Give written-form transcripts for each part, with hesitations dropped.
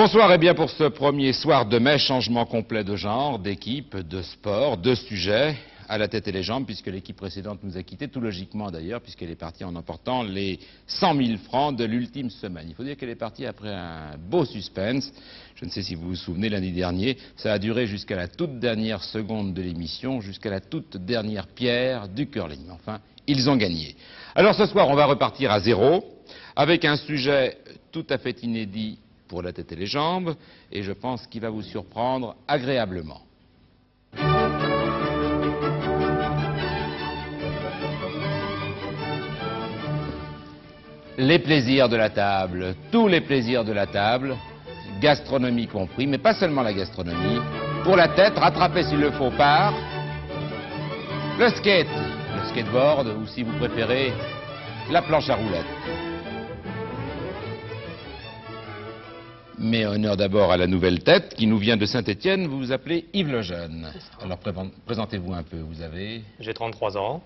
Bonsoir et bien pour ce premier soir de mai, changement complet de genre, d'équipe, de sport, de sujets, à la tête et les jambes, puisque l'équipe précédente nous a quittés, tout logiquement d'ailleurs, puisqu'elle est partie en emportant les 100 000 francs de l'ultime semaine. Il faut dire qu'elle est partie après un beau suspense. Je ne sais si vous vous souvenez, lundi dernier, ça a duré jusqu'à la toute dernière seconde de l'émission, jusqu'à la toute dernière pierre du curling. Enfin, ils ont gagné. Alors ce soir, on va repartir à zéro, avec un sujet tout à fait inédit pour la tête et les jambes, et je pense qu'il va vous surprendre agréablement. Les plaisirs de la table, tous les plaisirs de la table, gastronomie compris, mais pas seulement la gastronomie. Pour la tête, rattraper s'il le faut par le skate, le skateboard, ou si vous préférez, la planche à roulettes. Mais honneur d'abord à la nouvelle tête qui nous vient de Saint-Étienne, vous vous appelez Yves Lejeune. Alors présentez-vous un peu, vous avez... J'ai 33 ans.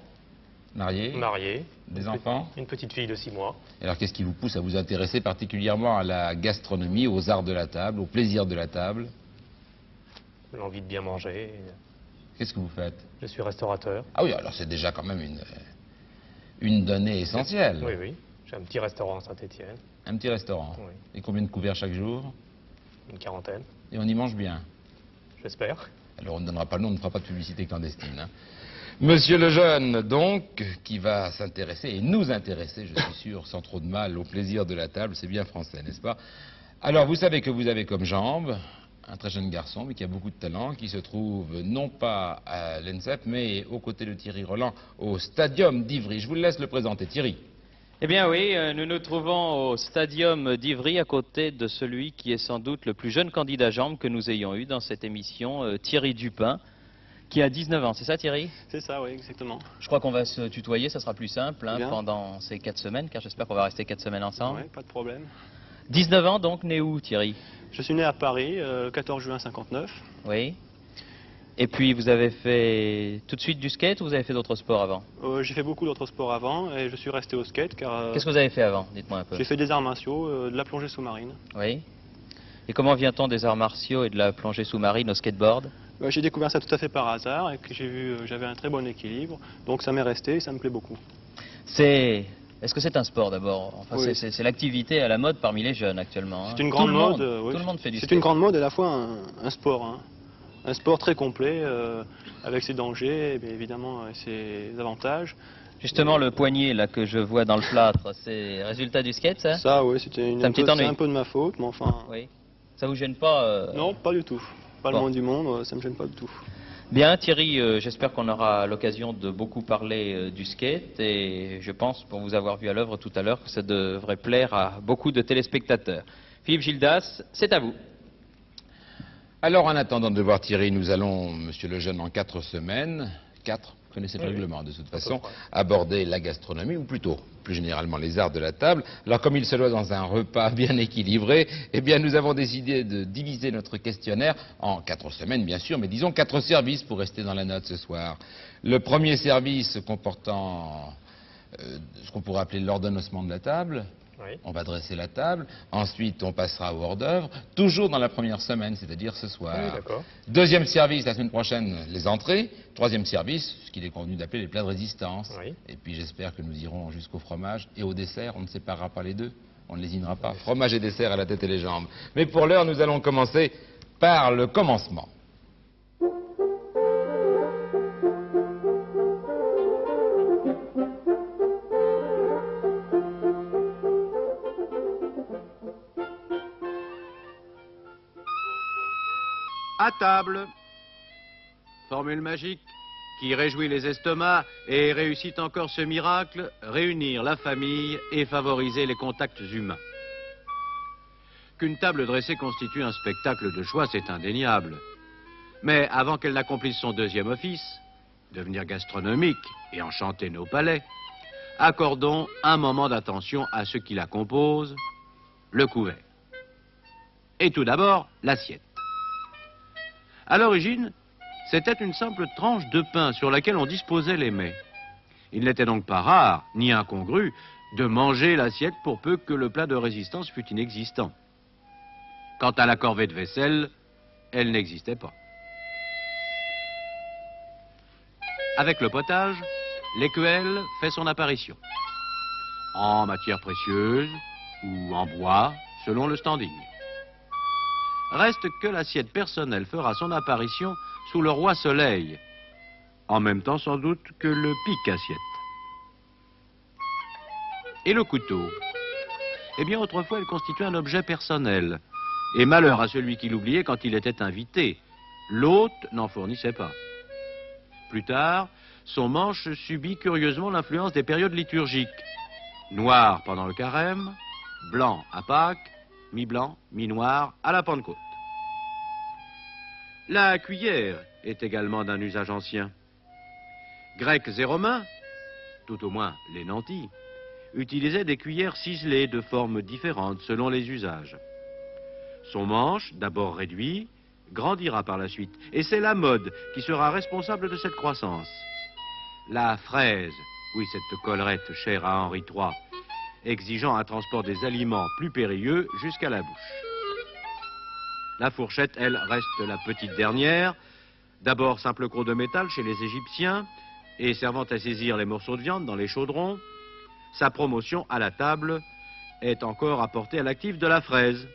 Marié? Marié. Des enfants? Une petite fille de 6 mois. Alors qu'est-ce qui vous pousse à vous intéresser particulièrement à la gastronomie, aux arts de la table, aux plaisirs de la table? L'envie de bien manger. Qu'est-ce que vous faites? Je suis restaurateur. Ah oui, alors c'est déjà quand même une donnée essentielle. Oui, oui. J'ai un petit restaurant à Saint-Étienne. Un petit restaurant. Oui. Et combien de couverts chaque jour? Une quarantaine. Et on y mange bien? J'espère. Alors on ne donnera pas le nom, on ne fera pas de publicité clandestine. Hein. Monsieur Lejeune, donc, qui va s'intéresser, et nous intéresser, je suis sûr, sans trop de mal, au plaisir de la table, c'est bien français, n'est-ce pas? Alors, vous savez que vous avez comme jambe un très jeune garçon, mais qui a beaucoup de talent, qui se trouve non pas à l'ENSEP, mais aux côtés de Thierry Roland, au Stadium d'Ivry. Je vous laisse le présenter, Thierry. Eh bien oui, nous nous trouvons au Stadium d'Ivry, à côté de celui qui est sans doute le plus jeune candidat jambes que nous ayons eu dans cette émission, Thierry Dupin, qui a 19 ans. C'est ça, Thierry? C'est ça, oui, exactement. Je crois qu'on va se tutoyer, ça sera plus simple hein, Bien. pendant ces 4 semaines, car j'espère qu'on va rester 4 semaines ensemble. Ouais, pas de problème. 19 ans, donc, né où, Thierry? Je suis né à Paris, le 14 juin 59. Oui. Et puis, vous avez fait tout de suite du skate ou vous avez fait d'autres sports avant? J'ai fait beaucoup d'autres sports avant et je suis resté au skate car Qu'est-ce que vous avez fait avant? Dites-moi un peu. j'ai fait des arts martiaux, de la plongée sous-marine. Oui. Et comment vient-on des arts martiaux et de la plongée sous-marine au skateboard? J'ai découvert ça tout à fait par hasard et que j'ai vu j'avais un très bon équilibre, donc ça m'est resté et ça me plaît beaucoup. Est-ce que c'est un sport d'abord? Enfin, Oui. c'est l'activité à la mode parmi les jeunes actuellement. Hein. C'est une grande mode. Oui. Tout le monde fait du skate. C'est une grande mode et à la fois un sport. Hein. Un sport très complet avec ses dangers et évidemment ses avantages. Justement, le poignet là que je vois dans le plâtre, c'est résultat du skate, ça? Ça, oui, c'était un peu de ma faute, mais enfin... Oui. Ça vous gêne pas Non, pas du tout. Pas Bon. le moins du monde, ça me gêne pas du tout. Bien, Thierry, j'espère qu'on aura l'occasion de beaucoup parler du skate et je pense, pour vous avoir vu à l'œuvre tout à l'heure, que ça devrait plaire à beaucoup de téléspectateurs. Philippe Gildas, c'est à vous. Alors, en attendant de voir Thierry, nous allons, monsieur Lejeune, en 4 semaines, 4, vous connaissez le règlement de toute façon, aborder la gastronomie, ou plutôt, plus généralement, les arts de la table. Alors, comme il se doit dans un repas bien équilibré, eh bien, nous avons décidé de diviser notre questionnaire en 4 semaines, bien sûr, mais disons 4 services pour rester dans la note ce soir. Le premier service comportant ce qu'on pourrait appeler l'ordonnancement de la table. Oui. On va dresser la table, ensuite on passera au hors-d'œuvre, toujours dans la première semaine, c'est-à-dire ce soir. Oui, d'accord. Deuxième service, la semaine prochaine, les entrées. Troisième service, ce qu'il est convenu d'appeler les plats de résistance. Oui. Et puis j'espère que nous irons jusqu'au fromage et au dessert, on ne séparera pas les deux, on ne lésinera pas. Fromage et dessert à la tête et les jambes. Mais pour l'heure, nous allons commencer par le commencement. À table. Formule magique qui réjouit les estomacs et réussit encore ce miracle, réunir la famille et favoriser les contacts humains. Qu'une table dressée constitue un spectacle de joie, c'est indéniable. Mais avant qu'elle n'accomplisse son deuxième office, devenir gastronomique et enchanter nos palais, accordons un moment d'attention à ce qui la compose, le couvert. Et tout d'abord, l'assiette. À l'origine, c'était une simple tranche de pain sur laquelle on disposait les mets. Il n'était donc pas rare, ni incongru, de manger l'assiette pour peu que le plat de résistance fût inexistant. Quant à la corvée de vaisselle, elle n'existait pas. Avec le potage, l'écuelle fait son apparition. En matière précieuse ou en bois, selon le standing. Reste que l'assiette personnelle fera son apparition sous le roi soleil, en même temps sans doute que le pic-assiette. Et le couteau? Eh bien, autrefois, il constituait un objet personnel. Et malheur à celui qui l'oubliait quand il était invité. L'hôte n'en fournissait pas. Plus tard, son manche subit curieusement l'influence des périodes liturgiques. Noir pendant le carême, blanc à Pâques, mi-blanc, mi-noir à la Pentecôte. La cuillère est également d'un usage ancien. Grecs et Romains, tout au moins les nantis, utilisaient des cuillères ciselées de formes différentes selon les usages. Son manche, d'abord réduit, grandira par la suite, et c'est la mode qui sera responsable de cette croissance. La fraise, oui, cette collerette chère à Henri III, exigeant un transport des aliments plus périlleux jusqu'à la bouche. La fourchette, elle, reste la petite dernière, d'abord simple croc de métal chez les Égyptiens, et servant à saisir les morceaux de viande dans les chaudrons. Sa promotion à la table est encore apportée à l'actif de la fraise.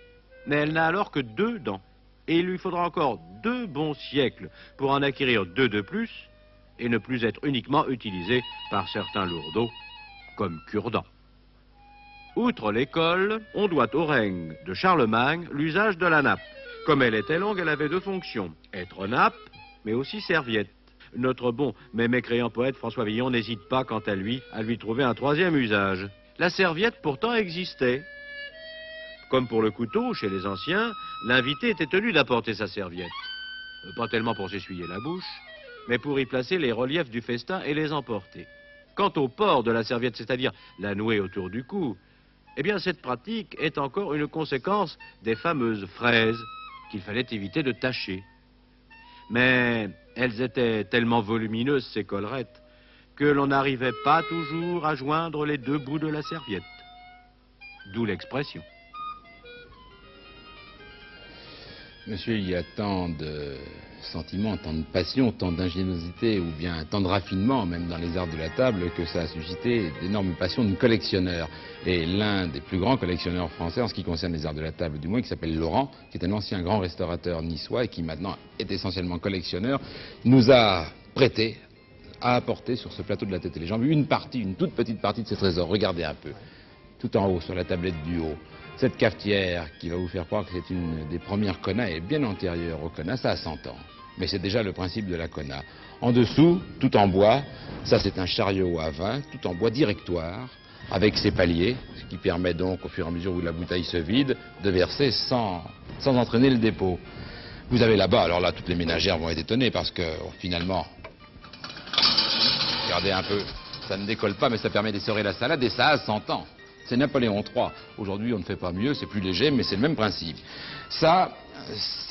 Mais elle n'a alors que 2 dents. Et il lui faudra encore 2 bons siècles pour en acquérir 2 de plus et ne plus être uniquement utilisée par certains lourdeaux comme cure-dents. Outre l'école, on doit au règne de Charlemagne l'usage de la nappe. Comme elle était longue, elle avait 2 fonctions. Être nappe, mais aussi serviette. Notre bon mais mécréant poète François Villon n'hésite pas, quant à lui trouver un 3e usage. La serviette pourtant existait. Comme pour le couteau, chez les anciens, l'invité était tenu d'apporter sa serviette. Pas tellement pour s'essuyer la bouche, mais pour y placer les reliefs du festin et les emporter. Quant au port de la serviette, c'est-à-dire la nouer autour du cou, eh bien cette pratique est encore une conséquence des fameuses fraises qu'il fallait éviter de tacher. Mais elles étaient tellement volumineuses, ces collerettes, que l'on n'arrivait pas toujours à joindre les 2 bouts de la serviette. D'où l'expression. Monsieur, il y a tant de sentiments, tant de passion, tant d'ingéniosité, ou bien tant de raffinement, même dans les arts de la table, que ça a suscité d'énormes passions de collectionneurs. Et l'un des plus grands collectionneurs français, en ce qui concerne les arts de la table du moins, qui s'appelle Laurent, qui est un ancien grand restaurateur niçois et qui maintenant est essentiellement collectionneur, nous a prêté, a apporté sur ce plateau de la tête et les jambes une toute petite partie de ses trésors. Regardez un peu, tout en haut, sur la tablette du haut. Cette cafetière qui va vous faire croire que c'est une des premières Kona est bien antérieure au Kona, ça a 100 ans. Mais c'est déjà le principe de la Kona. En dessous, tout en bois, ça c'est un chariot à vin, tout en bois directoire, avec ses paliers, ce qui permet donc, au fur et à mesure où la bouteille se vide, de verser sans entraîner le dépôt. Vous avez là-bas, alors là, toutes les ménagères vont être étonnées parce que, finalement, regardez un peu, ça ne décolle pas, mais ça permet d'essorer la salade et ça a 100 ans. C'est Napoléon III. Aujourd'hui, on ne fait pas mieux, c'est plus léger, mais c'est le même principe. Ça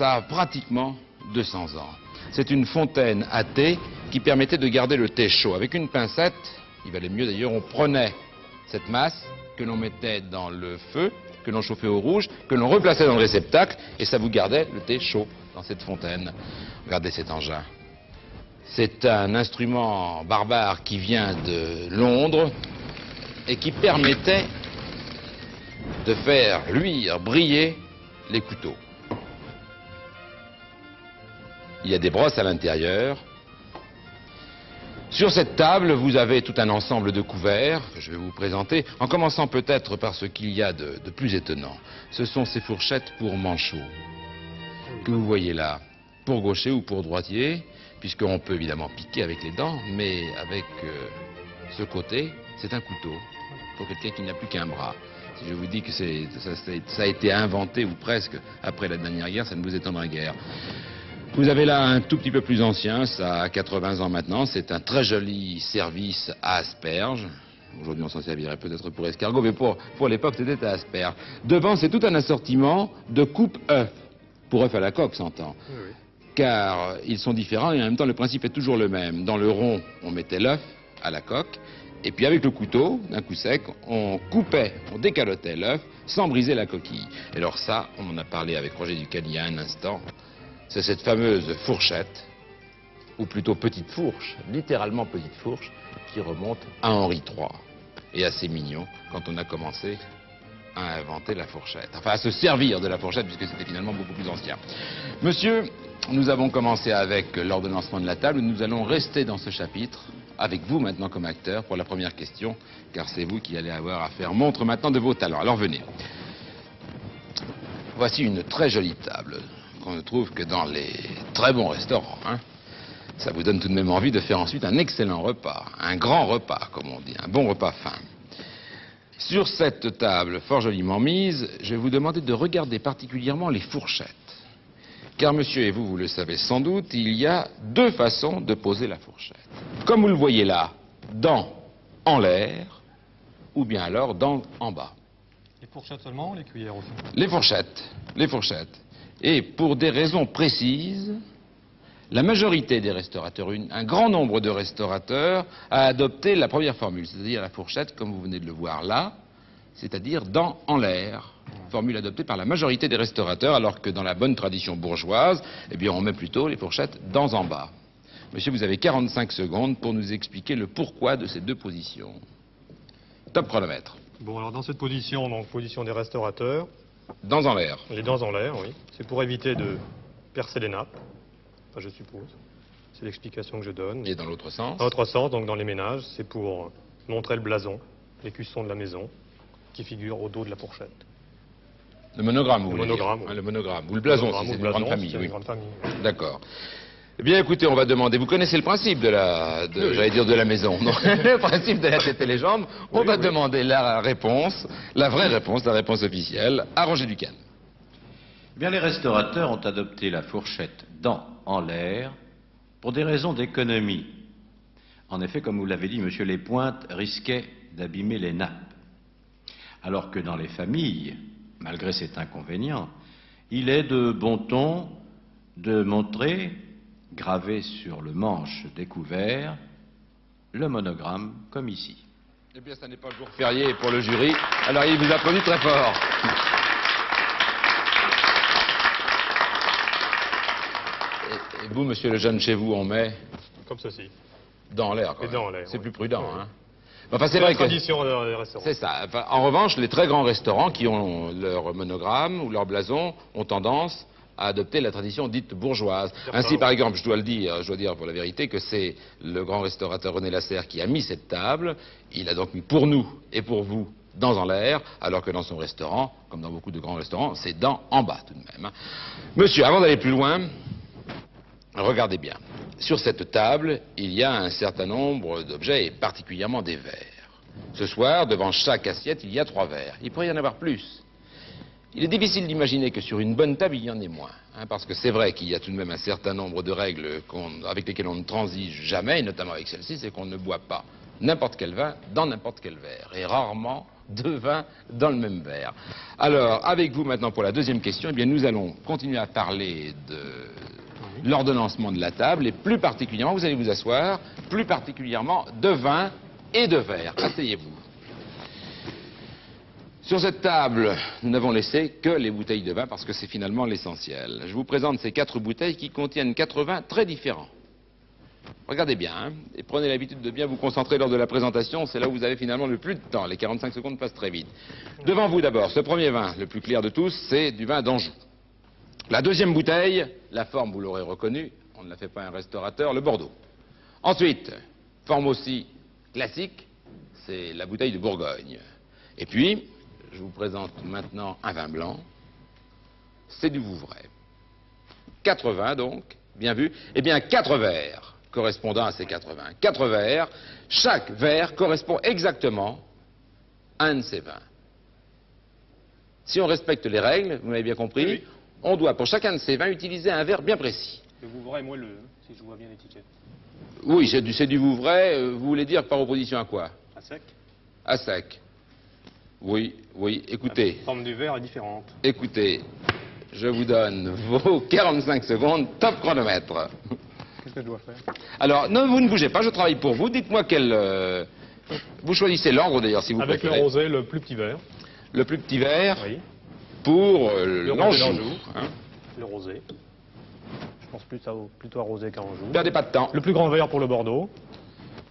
a pratiquement 200 ans. C'est une fontaine à thé qui permettait de garder le thé chaud. Avec une pincette, il valait mieux d'ailleurs, on prenait cette masse que l'on mettait dans le feu, que l'on chauffait au rouge, que l'on replaçait dans le réceptacle, et ça vous gardait le thé chaud dans cette fontaine. Regardez cet engin. C'est un instrument barbare qui vient de Londres et qui permettait de faire luire, briller les couteaux. Il y a des brosses à l'intérieur. Sur cette table, vous avez tout un ensemble de couverts que je vais vous présenter, en commençant peut-être par ce qu'il y a de plus étonnant. Ce sont ces fourchettes pour manchot que vous voyez là, pour gaucher ou pour droitier, puisqu'on peut évidemment piquer avec les dents, mais avec ce côté, c'est un couteau pour quelqu'un qui n'a plus qu'un bras. Si je vous dis que ça a été inventé, ou presque, après la dernière guerre, ça ne vous étonnera guère. Vous avez là un tout petit peu plus ancien, ça a 80 ans maintenant, c'est un très joli service à asperges. Aujourd'hui on s'en servirait peut-être pour escargot, mais pour l'époque c'était à asperges. Devant c'est tout un assortiment de coupe-œufs, pour œufs à la coque s'entend. Oui. Car ils sont différents et en même temps le principe est toujours le même. Dans le rond on mettait l'œuf à la coque, Et puis avec le couteau, d'un coup sec, on coupait, on décalotait l'œuf sans briser la coquille. Et alors ça, on en a parlé avec Roger Ducal il y a un instant, c'est cette fameuse fourchette, ou plutôt petite fourche, littéralement petite fourche, qui remonte à Henri III. Et assez mignon quand on a commencé à inventer la fourchette. Enfin, à se servir de la fourchette, puisque c'était finalement beaucoup plus ancien. Monsieur, nous avons commencé avec l'ordonnancement de la table. Nous allons rester dans ce chapitre, avec vous maintenant comme acteur, pour la première question, car c'est vous qui allez avoir à faire montre maintenant de vos talents. Alors venez. Voici une très jolie table, qu'on ne trouve que dans les très bons restaurants, hein. Ça vous donne tout de même envie de faire ensuite un excellent repas, un grand repas, comme on dit, un bon repas fin. Sur cette table fort joliment mise, je vais vous demander de regarder particulièrement les fourchettes. Car monsieur et vous, vous le savez sans doute, il y a deux façons de poser la fourchette. Comme vous le voyez là, dents en l'air, ou bien alors dents en bas. Les fourchettes seulement ou les cuillères aussi? Les fourchettes, les fourchettes. Et pour des raisons précises, la majorité des restaurateurs, un grand nombre de restaurateurs, a adopté la première formule, c'est-à-dire la fourchette, comme vous venez de le voir là, c'est-à-dire dents en l'air. Formule adoptée par la majorité des restaurateurs, alors que dans la bonne tradition bourgeoise, eh bien, on met plutôt les fourchettes dents en bas. Monsieur, vous avez 45 secondes pour nous expliquer le pourquoi de ces deux positions. Top chronomètre. Bon, alors dans cette position, donc position des restaurateurs, Dents en l'air. les dents en l'air, oui, c'est pour éviter de percer les nappes, enfin, je suppose. C'est l'explication que je donne. Et dans l'autre sens. Dans l'autre sens, donc dans les ménages, c'est pour montrer le blason, l'écusson de la maison, qui figure au dos de la fourchette. Le monogramme, vous Le voulez monogramme, dire. oui. Hein, le monogramme. Ou le blason, Monogramme si ou c'est le une grande blason, famille. c'est Oui. une grande famille. D'accord. Eh bien, écoutez, on va demander. Vous connaissez le principe de j'allais dire de la maison. Non, le principe de la tête et les jambes. On va demander la réponse, la vraie réponse, la réponse officielle, à Roger Ducal. Eh bien, les restaurateurs ont adopté la fourchette dents en l'air pour des raisons d'économie. En effet, comme vous l'avez dit, monsieur, les pointes risquaient d'abîmer les nappes. Alors que dans les familles, malgré cet inconvénient, il est de bon ton de montrer, gravé sur le manche découvert, le monogramme comme ici. Eh bien, ça n'est pas le jour férié pour le jury, alors il vous applaudit très fort. Et vous, monsieur le jeune, chez vous, on met Comme ceci. dents en l'air. Les dents en l'air, C'est oui. plus prudent, Oui. hein. Enfin, c'est C'est vrai la que... tradition des restaurants. C'est ça. Enfin, en revanche, les très grands restaurants qui ont leur monogramme ou leur blason ont tendance à adopter la tradition dite bourgeoise. Ainsi, par exemple, je dois dire pour la vérité que c'est le grand restaurateur René Lasserre qui a mis cette table. Il a donc mis pour nous et pour vous dents en l'air, alors que dans son restaurant, comme dans beaucoup de grands restaurants, c'est dents en bas tout de même, hein. Monsieur, avant d'aller plus loin, regardez bien. Sur cette table, il y a un certain nombre d'objets, et particulièrement des verres. Ce soir, devant chaque assiette, il y a 3 verres. Il pourrait y en avoir plus. Il est difficile d'imaginer que sur une bonne table, il y en ait moins. Hein, parce que c'est vrai qu'il y a tout de même un certain nombre de règles avec lesquelles on ne transige jamais, et notamment avec celle-ci, c'est qu'on ne boit pas n'importe quel vin dans n'importe quel verre. Et rarement 2 vins dans le même verre. Alors, avec vous maintenant pour la deuxième question, eh bien, nous allons continuer à parler de l'ordonnancement de la table, et plus particulièrement, vous allez vous asseoir, plus particulièrement de vin et de verre. Asseyez-vous. Sur cette table, nous n'avons laissé que les bouteilles de vin parce que c'est finalement l'essentiel. Je vous présente ces 4 bouteilles qui contiennent 4 vins très différents. Regardez bien, hein, et prenez l'habitude de bien vous concentrer lors de la présentation, c'est là où vous avez finalement le plus de temps. Les 45 secondes passent très vite. Devant vous d'abord, ce premier vin, le plus clair de tous, c'est du vin d'Anjou. La deuxième bouteille, la forme, vous l'aurez reconnue, on ne la fait pas un restaurateur, le Bordeaux. Ensuite, forme aussi classique, c'est la bouteille de Bourgogne. Et puis, je vous présente maintenant un vin blanc, c'est du Vouvray. 4 vins donc, bien vu. Eh bien, 4 verres correspondant à ces 4 vins. 4 verres, chaque verre correspond exactement à un de ces vins. Si on respecte les règles, vous m'avez bien compris, Oui. on doit pour chacun de ces vins utiliser un verre bien précis. Le Vouvray est moelleux, si je vois bien l'étiquette. Oui, c'est du Vouvray, vous voulez dire par opposition à quoi? À sec. À sec. Oui, écoutez. La forme du verre est différente. Écoutez, je vous donne vos 45 secondes, top chronomètre. Qu'est-ce que je dois faire? Alors, non, vous ne bougez pas, je travaille pour vous. Dites-moi quel Vous choisissez l'ordre d'ailleurs, si vous Avec préférez. le rosé, le plus petit verre. Le plus petit verre Oui. pour Le rosé l'Anjou. d'Anjou. Hein. Le rosé. Je pense plutôt à rosé qu'à Anjou. Perdez pas de temps. Le plus grand verre pour le Bordeaux.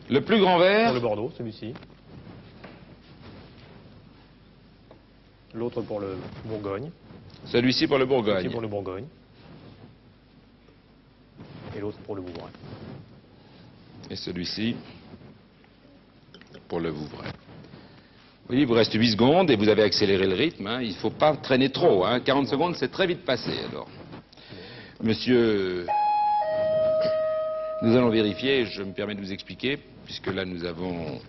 Le plus grand Pour verre, le Bordeaux, celui-ci. L'autre pour le Bourgogne. celui-ci pour le Celui-ci Bourgogne. pour le Bourgogne. Et l'autre pour le Vouvray. Et celui-ci pour le Vouvray. Oui, il vous reste 8 secondes et vous avez accéléré le rythme. Hein. Il ne faut pas traîner trop. Hein. 40 secondes, c'est très vite passé. Alors, monsieur, nous allons vérifier. Je me permets de vous expliquer, puisque là, nous allons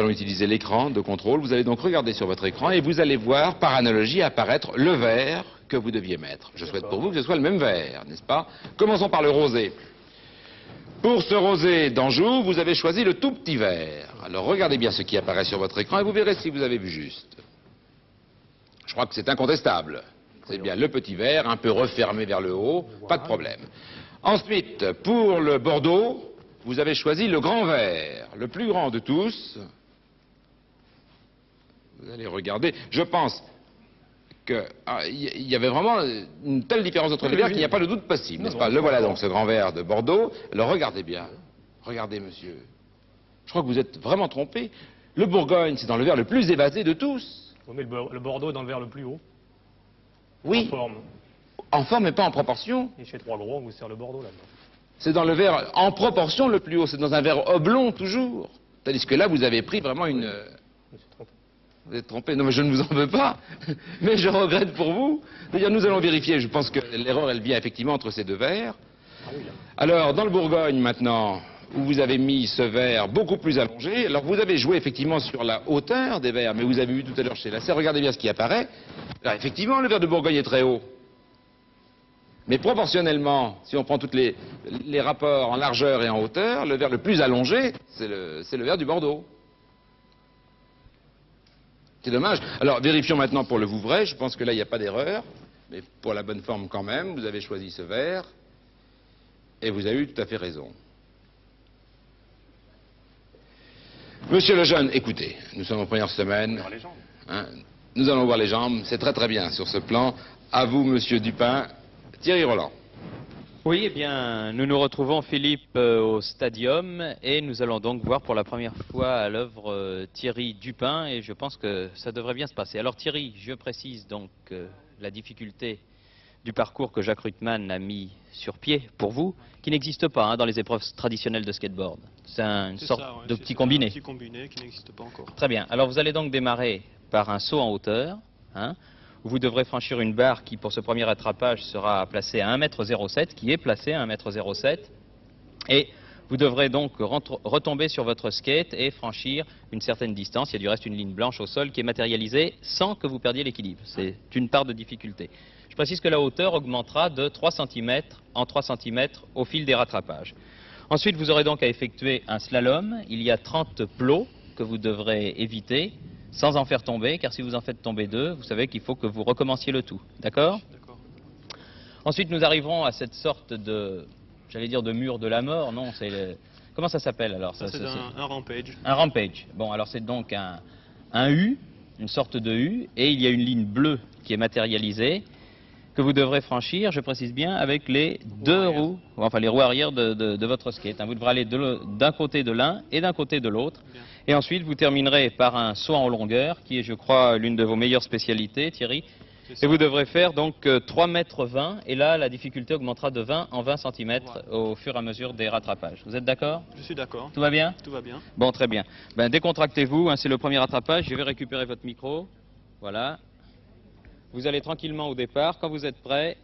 utiliser l'écran de contrôle. Vous allez donc regarder sur votre écran et vous allez voir, par analogie, apparaître le verre que vous deviez mettre. Je souhaite pour vous que ce soit le même verre, n'est-ce pas? Commençons par le rosé. Pour ce rosé d'Anjou, vous avez choisi le tout petit verre. Alors regardez bien ce qui apparaît sur votre écran et vous verrez si vous avez vu juste. Je crois que c'est incontestable. C'est bien le petit verre, un peu refermé vers le haut, pas de problème. Ensuite, pour le Bordeaux, vous avez choisi le grand verre, le plus grand de tous. Vous allez regarder. Je pense qu'il y avait vraiment une telle différence entre les verres qu'il n'y a pas de doute possible, n'est-ce pas? Le voilà donc, ce grand verre de Bordeaux. Alors regardez bien. Regardez, monsieur. Je crois que vous êtes vraiment trompé. Le Bourgogne, c'est dans le verre le plus évasé de tous. On met le Bordeaux est dans le verre le plus haut. Oui, En forme. en forme mais pas en proportion. Et chez Trois Gros, on vous sert le Bordeaux là-dedans. C'est dans le verre en proportion le plus haut. C'est dans un verre oblong toujours. Tandis que là, vous avez pris vraiment une... Je me suis trompé. Vous êtes trompé. Non, mais je ne vous en veux pas. Mais je regrette pour vous. D'ailleurs, nous allons vérifier. Je pense que l'erreur, elle vient effectivement entre ces deux verres. Ah oui, là. Alors, dans le Bourgogne, maintenant, où vous avez mis ce verre beaucoup plus allongé, alors vous avez joué effectivement sur la hauteur des verres, mais vous avez vu tout à l'heure chez Lasserre, regardez bien ce qui apparaît. Alors, effectivement, le verre de Bourgogne est très haut. Mais proportionnellement, si on prend tous les rapports en largeur et en hauteur, le verre le plus allongé, c'est le verre du Bordeaux. C'est dommage. Alors, vérifions maintenant pour le Vouvray. Je pense que là, il n'y a pas d'erreur. Mais pour la bonne forme quand même, vous avez choisi ce verre. Et vous avez eu tout à fait raison. Monsieur Lejeune, écoutez, nous sommes en première semaine. Hein, nous allons voir les jambes. C'est très très bien sur ce plan. À vous, monsieur Dupin. Thierry Roland. Oui, eh bien, nous nous retrouvons, Philippe, au Stadium et nous allons donc voir pour la première fois à l'œuvre Thierry Dupin et je pense que ça devrait bien se passer. Alors Thierry, je précise donc la difficulté du parcours que Jacques Ruttmann a mis sur pied pour vous, qui n'existe pas hein, dans les épreuves traditionnelles de skateboard. C'est une sorte ça, ouais, de c'est petit un combiné. petit combiné qui n'existe pas encore. Très bien. Alors vous allez donc démarrer par un saut en hauteur, hein, où vous devrez franchir une barre qui, pour ce premier attrapage, sera placée à 1,07 m, qui est placée à 1,07 m. Et vous devrez donc retomber sur votre skate et franchir une certaine distance. Il y a du reste une ligne blanche au sol qui est matérialisée sans que vous perdiez l'équilibre. C'est une part de difficulté. Je précise que la hauteur augmentera de 3 cm en 3 cm au fil des rattrapages. Ensuite, vous aurez donc à effectuer un slalom. Il y a 30 plots que vous devrez éviter sans en faire tomber, car si vous en faites tomber 2, vous savez qu'il faut que vous recommenciez le tout. D'accord ? D'accord. Ensuite, nous arriverons à cette sorte de, j'allais dire de mur de la mort, non, c'est le... Comment ça s'appelle alors Ça, c'est un rampage. Un rampage. Bon, alors c'est donc un U, une sorte de U, et il y a une ligne bleue qui est matérialisée, que vous devrez franchir, je précise bien, avec les deux roues, enfin les roues arrière de votre skate. Hein. Vous devrez aller d'un côté de l'un et d'un côté de l'autre. Bien. Et ensuite, vous terminerez par un saut en longueur, qui est, je crois, l'une de vos meilleures spécialités, Thierry. C'est ça. Et vous devrez faire donc 3,20 m, et là, la difficulté augmentera de 20 en 20 cm au fur et à mesure des rattrapages. Vous êtes d'accord? Je suis d'accord. Tout va bien? Tout va bien. Bon, très bien. Ben, décontractez-vous, hein, c'est le premier rattrapage. Je vais récupérer votre micro. Voilà. Vous allez tranquillement au départ. Quand vous êtes prêts,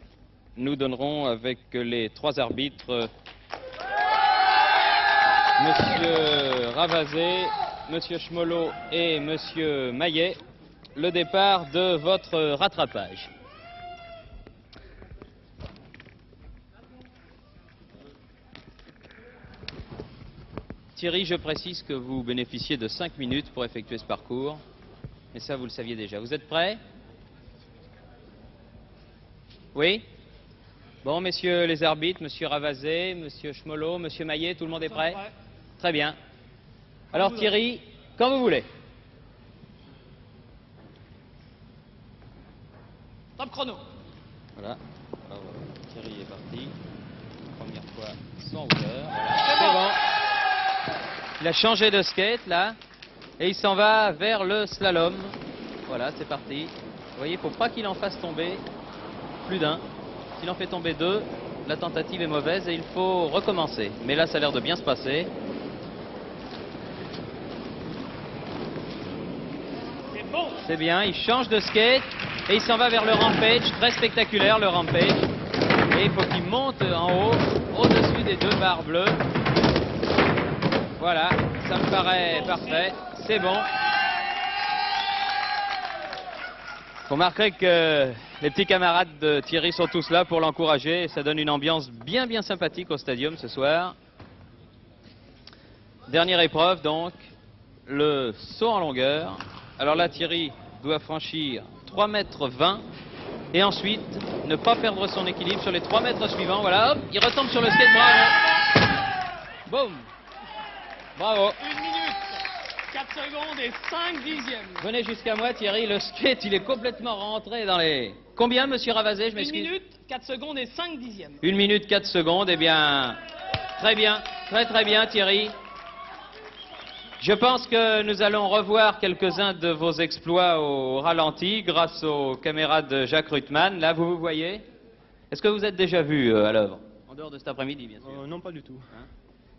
nous donnerons avec les 3 arbitres, Monsieur Ravazé, Monsieur Schmolot et Monsieur Maillet, le départ de votre rattrapage. Thierry, je précise que vous bénéficiez de 5 minutes pour effectuer ce parcours. Mais ça, vous le saviez déjà. Vous êtes prêts? Oui? Bon, messieurs les arbitres, monsieur Ravazé, monsieur Schmolot, monsieur Maillet, tout le monde est prêt? Très bien. Alors Thierry, quand vous voulez. Top chrono. Voilà. Alors, Thierry est parti. Première fois sans hauteur. Voilà. C'est bon. Il a changé de skate là. Et il s'en va vers le slalom. Voilà, c'est parti. Vous voyez, il ne faut pas qu'il en fasse tomber plus d'un. S'il en fait tomber deux, la tentative est mauvaise et il faut recommencer. Mais là, ça a l'air de bien se passer. C'est bon. C'est bien, il change de skate et il s'en va vers le rampage. Très spectaculaire, le rampage. Et il faut qu'il monte en haut, au-dessus des deux barres bleues. Voilà, ça me paraît parfait. C'est bon. Vous remarquerez que les petits camarades de Thierry sont tous là pour l'encourager. Et ça donne une ambiance bien sympathique au stadium ce soir. Dernière épreuve donc, le saut en longueur. Alors là, Thierry doit franchir 3,20 m et ensuite ne pas perdre son équilibre sur les 3 mètres suivants. Voilà, hop, il retombe sur le skate, bravo. Boum. Bravo. 1 minute, 4 secondes et 5 dixièmes. Venez jusqu'à moi, Thierry. Le skate, il est complètement rentré dans les... Combien, monsieur Ravazet? Je 1 m'excuse. minute, 4 secondes et 5 dixièmes. 1 minute, 4 secondes. Eh bien, très bien. Très bien, Thierry. Je pense que nous allons revoir quelques-uns de vos exploits au ralenti grâce aux caméras de Jacques Ruttmann. Là, vous voyez. Est-ce que vous êtes déjà vu à l'œuvre? En dehors de cet après-midi, bien sûr. Non, pas du tout.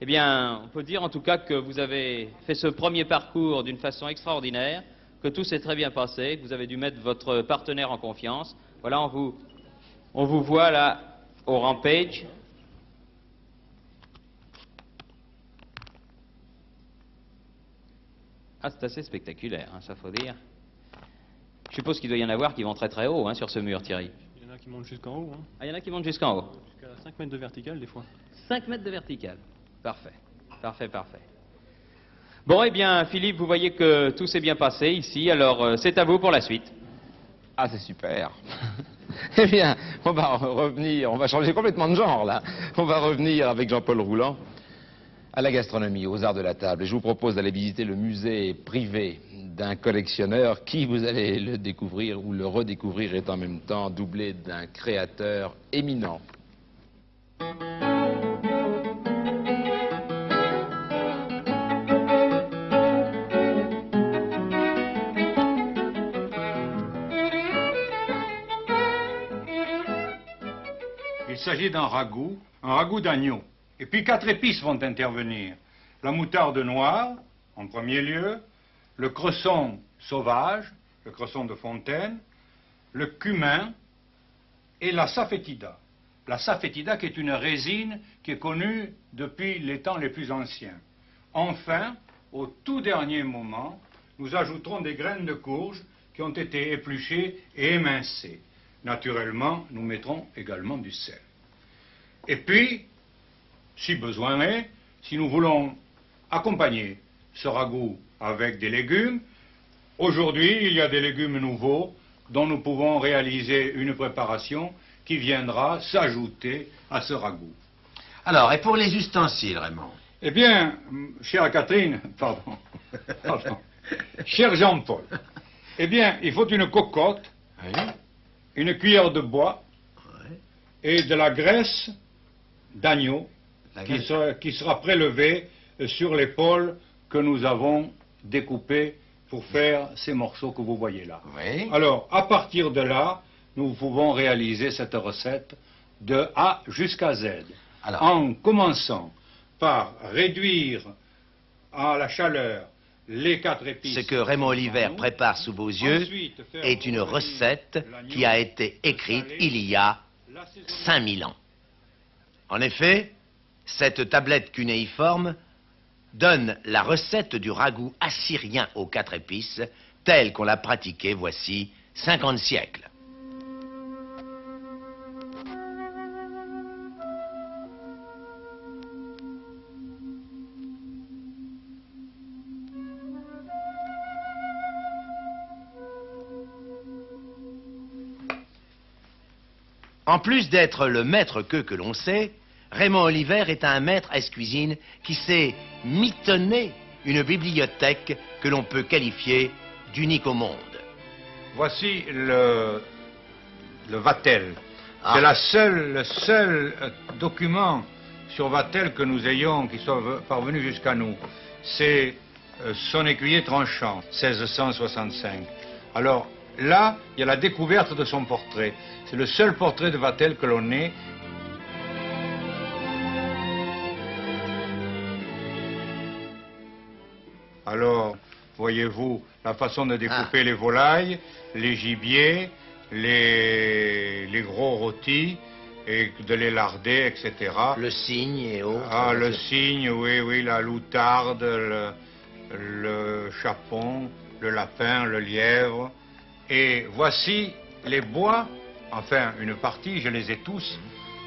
Eh bien, on peut dire en tout cas que vous avez fait ce premier parcours d'une façon extraordinaire, que tout s'est très bien passé, que vous avez dû mettre votre partenaire en confiance. Voilà, on vous voit là au rampage. Ah, c'est assez spectaculaire, hein, ça faut dire. Je suppose qu'il doit y en avoir qui vont très haut hein, sur ce mur, Thierry. Il y en a qui montent jusqu'en haut. Hein. Ah, il y en a qui montent jusqu'en haut. Jusqu'à 5 mètres de vertical des fois. 5 mètres de vertical. Parfait. Parfait. Bon, eh bien, Philippe, vous voyez que tout s'est bien passé ici, alors c'est à vous pour la suite. Ah, c'est super. Eh bien, on va revenir, on va changer complètement de genre, là. On va revenir avec Jean-Paul Rouland à la gastronomie, aux arts de la table. Et je vous propose d'aller visiter le musée privé d'un collectionneur qui, vous allez le découvrir ou le redécouvrir, est en même temps doublé d'un créateur éminent. Il s'agit d'un ragoût d'agneau. Et puis 4 épices vont intervenir. La moutarde noire, en premier lieu, le cresson sauvage, le cresson de fontaine, le cumin et la safétida. La safétida qui est une résine qui est connue depuis les temps les plus anciens. Enfin, au tout dernier moment, nous ajouterons des graines de courge qui ont été épluchées et émincées. Naturellement, nous mettrons également du sel. Et puis, si besoin est, si nous voulons accompagner ce ragoût avec des légumes, aujourd'hui, il y a des légumes nouveaux dont nous pouvons réaliser une préparation qui viendra s'ajouter à ce ragoût. Alors, et pour les ustensiles, Raymond? Eh bien, chère Catherine, pardon, cher Jean-Paul, eh bien, il faut une cocotte, Oui. une cuillère de bois Ouais. et de la graisse d'agneau La qui graisse- sera prélevée sur l'épaule que nous avons découpée pour faire ces morceaux que vous voyez là. Oui. Alors, à partir de là, nous pouvons réaliser cette recette de A jusqu'à Z. Alors. En commençant par réduire à la chaleur les 4 épices. Ce que Raymond Oliver prépare sous vos yeux Ensuite, faire est une revenir recette l'agneau, qui a été écrite il y a l'assaisonner. 5000 ans. En effet, cette tablette cunéiforme donne la recette du ragoût assyrien aux 4 épices telle qu'on l'a pratiquée voici 50 siècles. En plus d'être le maître queux que l'on sait, Raymond Oliver est un maître ès-cuisine qui sait mitonner une bibliothèque que l'on peut qualifier d'unique au monde. Voici le Vatel. Ah. C'est le seul document sur Vatel que nous ayons, qui soit parvenu jusqu'à nous. C'est son écuyer tranchant, 1665. Alors là, il y a la découverte de son portrait. C'est le seul portrait de Vatel que l'on ait. Alors, voyez-vous, la façon de découper les volailles, les gibiers, les gros rôtis, et de les larder, etc. Le cygne et autres. Ah, le cygne, oui, oui, la loutarde, le chapon, le lapin, le lièvre. Et voici les bois, enfin une partie, je les ai tous,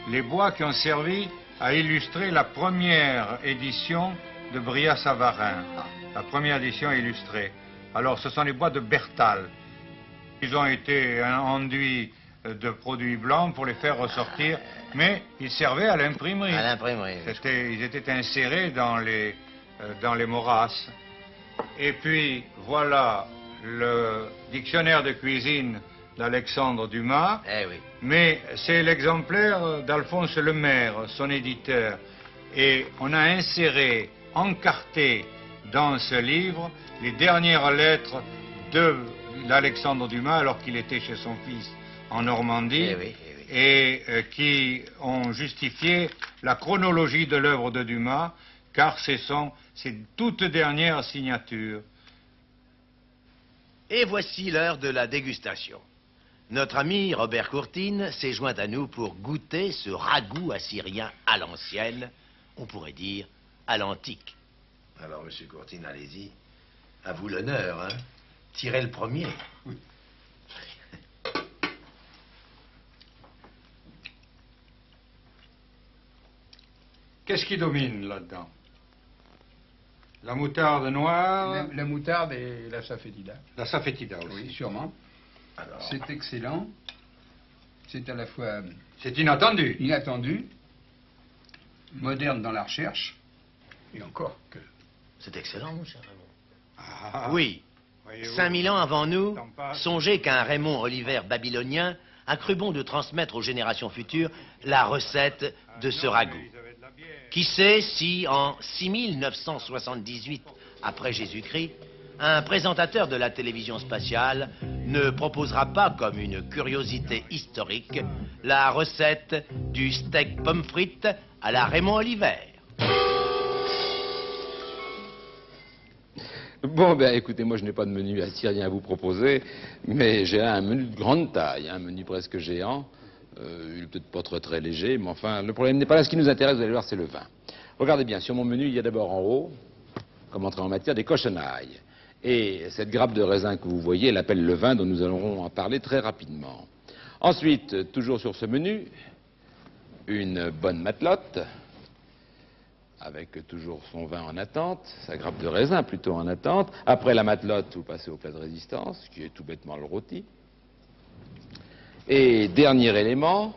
les bois qui ont servi à illustrer la première édition de Brillat-Savarin. La première édition illustrée. Alors, ce sont les bois de Bertal. Ils ont été enduits de produits blancs pour les faire ressortir, mais ils servaient à l'imprimerie. À l'imprimerie. Ils étaient insérés dans les morasses. Et puis, voilà le dictionnaire de cuisine d'Alexandre Dumas. Eh oui. Mais c'est l'exemplaire d'Alphonse Lemaire, son éditeur. Et on a inséré, encarté dans ce livre, les dernières lettres d'Alexandre Dumas alors qu'il était chez son fils en Normandie. Eh oui, eh oui. Et qui ont justifié la chronologie de l'œuvre de Dumas, car c'est ses toutes dernières signatures. Et voici l'heure de la dégustation. Notre ami Robert Courtine s'est joint à nous pour goûter ce ragoût assyrien à l'ancienne, on pourrait dire à l'antique. Alors, monsieur Courtine, allez-y. À vous l'honneur, hein. Tirez le premier. Oui. Qu'est-ce qui domine là-dedans? La moutarde noire. La moutarde et la safétida. La safétida aussi. Oui, sûrement. C'est excellent. C'est à la fois... C'est inattendu. Inattendu. Moderne dans la recherche. Et encore que... C'est excellent, mon cher Raymond. Ah, Oui. 5000 ans avant nous, songez qu'un Raymond Oliver babylonien a cru bon de transmettre aux générations futures la recette de ce ragoût. Qui sait si, en 6978 après Jésus-Christ, un présentateur de la télévision spatiale ne proposera pas comme une curiosité historique la recette du steak pomme frites à la Raymond Oliver. Bon, ben écoutez, moi je n'ai pas de menu assyrien à vous proposer, mais j'ai un menu de grande taille, un menu presque géant. Il est peut-être pas très léger, mais enfin, le problème n'est pas là. Ce qui nous intéresse, vous allez voir, c'est le vin. Regardez bien, sur mon menu, il y a d'abord en haut, comme entrée en matière, des cochonailles. Et cette grappe de raisin que vous voyez, elle appelle le vin dont nous allons en parler très rapidement. Ensuite, toujours sur ce menu, une bonne matelote, avec toujours son vin en attente, sa grappe de raisin plutôt en attente. Après la matelote, vous passez au plat de résistance, qui est tout bêtement le rôti. Et dernier élément,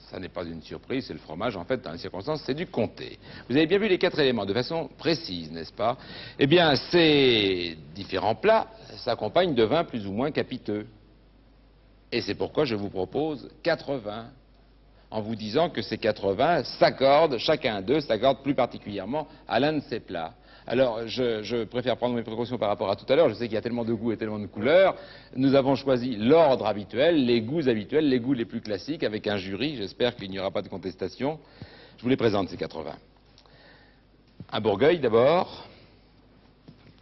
ça n'est pas une surprise, c'est le fromage, en fait, dans les circonstances, c'est du comté. Vous avez bien vu les 4 éléments de façon précise, n'est-ce pas? Eh bien, ces différents plats s'accompagnent de vins plus ou moins capiteux. Et c'est pourquoi je vous propose 4 vins, en vous disant que ces 4 vins s'accordent, chacun d'eux s'accorde plus particulièrement à l'un de ces plats. Alors, je préfère prendre mes précautions par rapport à tout à l'heure. Je sais qu'il y a tellement de goûts et tellement de couleurs. Nous avons choisi l'ordre habituel, les goûts habituels, les goûts les plus classiques, avec un jury. J'espère qu'il n'y aura pas de contestation. Je vous les présente, ces 4 vins. Un Bourgueil, d'abord.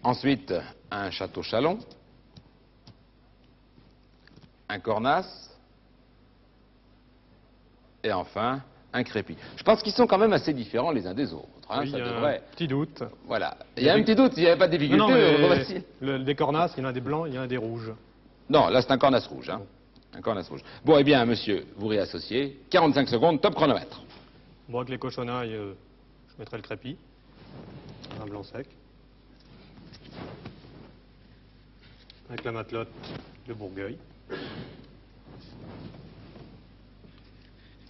Ensuite, un Château Chalon. Un Cornas. Et enfin, un Crépi. Je pense qu'ils sont quand même assez différents les uns des autres. Hein, oui, ça il y a devrait... un petit doute. Voilà. Il y a un petit doute, il n'y avait pas de difficulté. Non, mais des cornasses, il y en a des blancs, il y en a des rouges. Non, là c'est un cornas rouge. Hein. Un cornas rouge. Bon, eh bien, monsieur, vous réassociez. 45 secondes, top chronomètre. Bon, avec les cochonailles, je mettrai le crépi. Un blanc sec. Avec la matelote, le Bourgueil.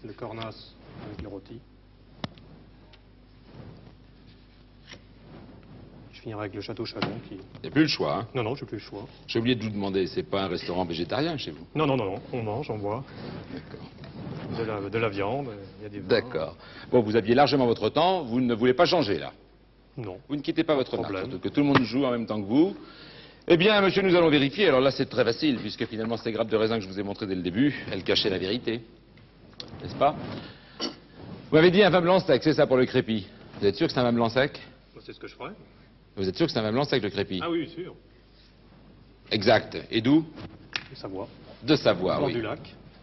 Le cornas avec le rôti. finirai avec le Château Chalon qui... Il n'y a plus le choix. Hein. Non, non, j'ai plus le choix. J'ai oublié de vous demander, c'est pas un restaurant végétarien chez vous? Non, non, non, non, on mange, on boit. D'accord. De la viande, il y a des vins. D'accord. Bon, vous aviez largement votre temps, vous ne voulez pas changer là? Non. Vous ne quittez pas votre Problème. marque, surtout que tout le monde joue en même temps que vous. Eh bien, monsieur, nous allons vérifier. Alors là, c'est très facile, puisque finalement, ces grappes de raisin que je vous ai montrées dès le début, elles cachaient la vérité. N'est-ce pas? Vous m'avez dit un vin blanc sec, c'est ça pour le crépi. Vous êtes sûr que c'est un vin blanc sec? C'est ce que je ferai. Vous êtes sûr que c'est un vin blanc sec, le crépi? Ah oui, sûr. Exact. Et d'où? De Savoie. De Savoie, Bord oui. du lac.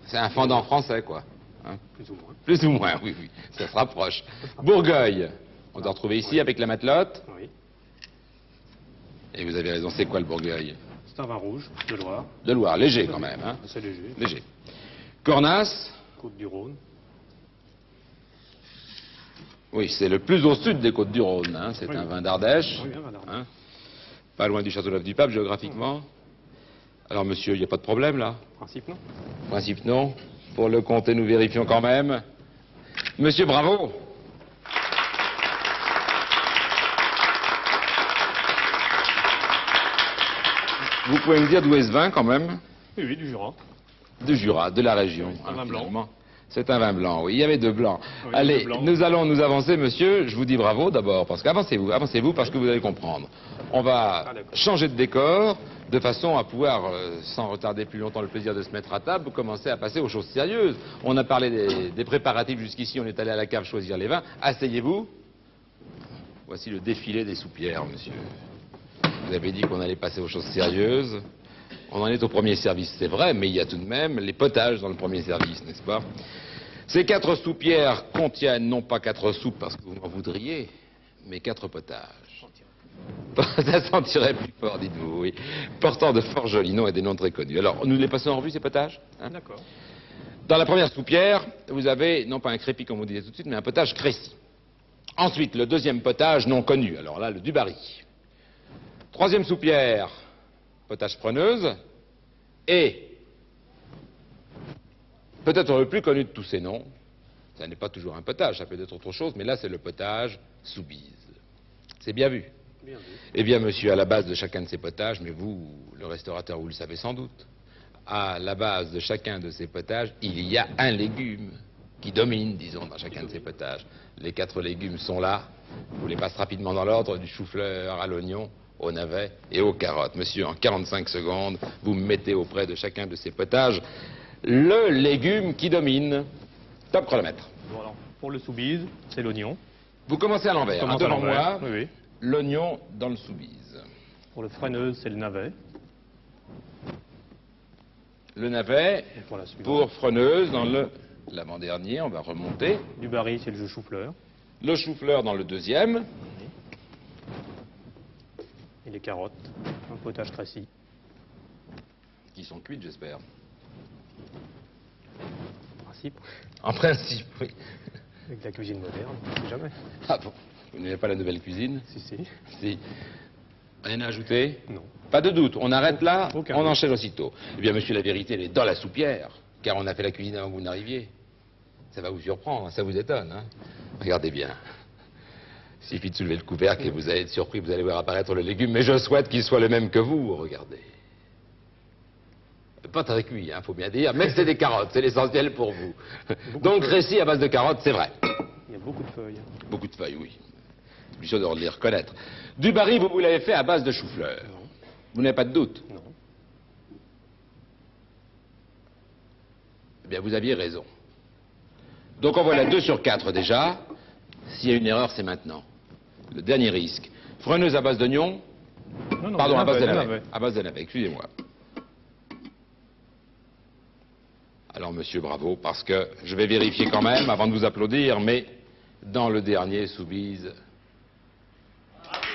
C'est un fendant français, quoi. Hein? Plus ou moins. Plus ou moins, oui, oui. Ça se rapproche. Bourgueil. On doit retrouver ici avec la matelote. Oui. Et vous avez raison, c'est quoi le Bourgueil? C'est un vin rouge, de Loire. De Loire, léger quand même. Hein? C'est léger. Léger. Cornas. Côte-du-Rhône. Oui, c'est le plus au sud des Côtes-du-Rhône. Hein. C'est Oui. un vin d'Ardèche. Oui, un vin d'Ardèche. Hein. Pas loin du Châteauneuf-du-Pape, géographiquement. Alors, monsieur, il n'y a pas de problème, là? En principe, non. Principe, non. Pour le comté, nous vérifions quand même. Monsieur, bravo. Vous pouvez me dire d'où est ce vin, quand même? Oui, oui, du Jura. Du Jura, de la région. Un vin blanc. Finalement. C'est un vin blanc, oui. Il y avait deux blancs. Oui, Allez, deux blancs. nous allons nous avancer, monsieur. Je vous dis bravo d'abord, parce qu'avancez-vous, avancez-vous, parce que vous allez comprendre. On va Ah, d'accord. changer de décor, de façon à pouvoir, sans retarder plus longtemps le plaisir de se mettre à table, commencer à passer aux choses sérieuses. On a parlé des préparatifs jusqu'ici, on est allé à la cave choisir les vins. Asseyez-vous. Voici le défilé des soupières, monsieur. Vous avez dit qu'on allait passer aux choses sérieuses. On en est au premier service, c'est vrai, mais il y a tout de même les potages dans le premier service, n'est-ce pas? Ces 4 soupières contiennent non pas 4 soupes, parce que vous m'en voudriez, mais 4 potages. Ça sentirait plus fort, dites-vous, oui. Portant de fort jolis noms et des noms très connus. Alors, nous les passons en revue, ces potages, hein? D'accord. Dans la première soupière, vous avez, non pas un crépi comme on disait tout de suite, mais un potage créci. Ensuite, le deuxième potage non connu, alors là, le Dubarry. Troisième soupière, potage preneuse, et peut-être le plus connu de tous ces noms, ça n'est pas toujours un potage, ça peut être autre chose, mais là c'est le potage soubise. C'est bien vu. Bien vu. Eh bien, monsieur, à la base de chacun de ces potages, mais vous, le restaurateur, vous le savez sans doute, à la base de chacun de ces potages, il y a un légume qui domine, disons, dans chacun de ces potages. Les 4 légumes sont là. Je vous les passe rapidement dans l'ordre, du chou-fleur à l'oignon, au navet et aux carottes. Monsieur, en 45 secondes, vous mettez auprès de chacun de ces potages le légume qui domine. Top chronomètre. Bon, alors, pour le soubise, c'est l'oignon. Vous commencez à l'envers. Commence hein, à devant l'envers. moi, Oui, oui. l'oignon dans le soubise. Pour le freineuse, c'est le navet. Le navet Et pour la suivante. pour freneuse dans le l'avant-dernier, on va remonter. Du baril, c'est le jus chou-fleur. Le chou-fleur dans le deuxième. Et les carottes. Un potage créci. Qui sont cuites, j'espère. En principe, En principe, oui. avec la cuisine moderne, on sait jamais. Ah bon, vous n'avez pas la nouvelle cuisine? Si, si. Si. Rien à ajouter? Non. Pas de doute, on arrête là, Aucun on doute. enchaîne aussitôt. Eh bien, monsieur, la vérité, elle est dans la soupière, car on a fait la cuisine avant que vous n'arriviez. Ça va vous surprendre, ça vous étonne, hein? Regardez bien. Il suffit de soulever le couvercle et vous allez être surpris, vous allez voir apparaître le légume, mais je souhaite qu'il soit le même que vous, regardez. Pas très cuit, hein, faut bien dire, mais c'est des carottes, c'est l'essentiel pour vous. Donc, récit à base de carottes, c'est vrai. Il y a beaucoup de feuilles. Beaucoup de feuilles, oui. Je suis sûr de les reconnaître. Du baril, vous l'avez fait à base de chou-fleur. Non. Vous n'avez pas de doute? Non. Eh bien, vous aviez raison. Donc, on voit la 2 sur 4 déjà. S'il y a une erreur, c'est maintenant. Le dernier risque. Freneuse à base d'oignon. Non, non, Pardon, à base de navet. navet. À base de navet, excusez-moi. Alors, monsieur, bravo, parce que je vais vérifier quand même, avant de vous applaudir, mais dans le dernier soubise,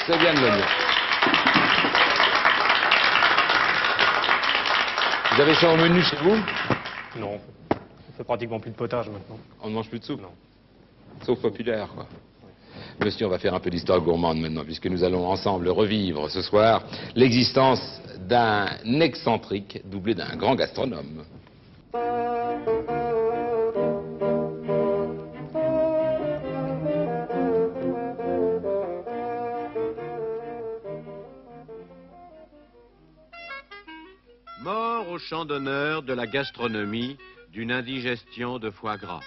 c'est bien de l'oignon. Vous avez ça au menu chez vous? Non. On fait pratiquement plus de potage maintenant. On ne mange plus de soupe? Non. Sauf populaire, quoi. Monsieur, on va faire un peu d'histoire gourmande maintenant, puisque nous allons ensemble revivre ce soir l'existence d'un excentrique doublé d'un grand gastronome. champ d'honneur de la gastronomie d'une indigestion de foie gras.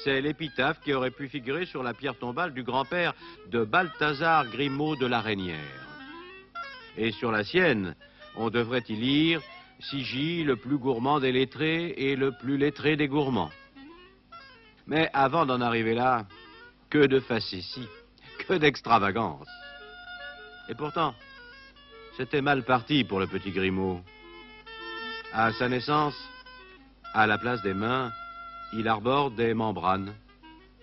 C'est l'épitaphe qui aurait pu figurer sur la pierre tombale du grand-père de Balthazar Grimaud de la Reynière. Et sur la sienne, on devrait y lire « Sigy, le plus gourmand des lettrés et le plus lettré des gourmands ». Mais avant d'en arriver là, que de facéties, que d'extravagance. Et pourtant, c'était mal parti pour le petit Grimaud. À sa naissance, à la place des mains, il arbore des membranes